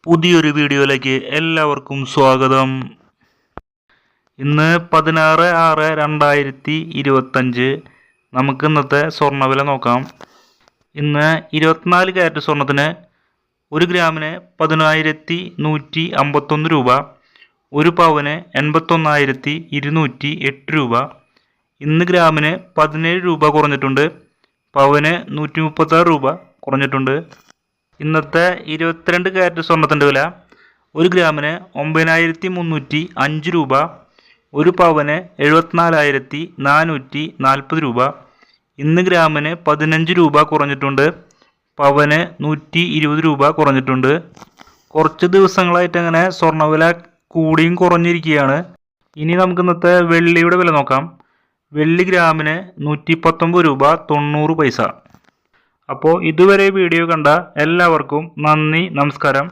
പുതിയൊരു വീഡിയോയിലേക്ക് എല്ലാവർക്കും സ്വാഗതം. ഇന്ന് 16/6/2025 നമുക്ക് ഇന്നത്തെ സ്വർണ്ണവില നോക്കാം. ഇന്ന് 24 കാരറ്റ് സ്വർണത്തിന് 1 ഗ്രാമിന് 10,151 രൂപ, 1 പവന് 81,208 രൂപ. ഇന്ന് ഗ്രാമിന് 17 രൂപ കുറഞ്ഞിട്ടുണ്ട്, പവന് 136 രൂപ കുറഞ്ഞിട്ടുണ്ട്. ഇന്നത്തെ 22 കാരറ്റ് സ്വർണത്തിൻ്റെ വില 1 ഗ്രാമിന് 9,305 രൂപ, 1 പവന് 74,440 രൂപ. ഇന്ന് ഗ്രാമിന് 15 രൂപ കുറഞ്ഞിട്ടുണ്ട്, പവന് 120 രൂപ കുറഞ്ഞിട്ടുണ്ട്. കുറച്ച് ദിവസങ്ങളായിട്ട് അങ്ങനെ സ്വർണ്ണവില കൂടിയും കുറഞ്ഞിരിക്കുകയാണ്. ഇനി നമുക്ക് ഇന്നത്തെ വെള്ളിയുടെ വില നോക്കാം. വെള്ളി ഗ്രാമിന് 119 രൂപ 90 പൈസ. അപ്പോൾ ഇതുവരെ വീഡിയോ കണ്ട എല്ലാവർക്കും നന്ദി, നമസ്കാരം.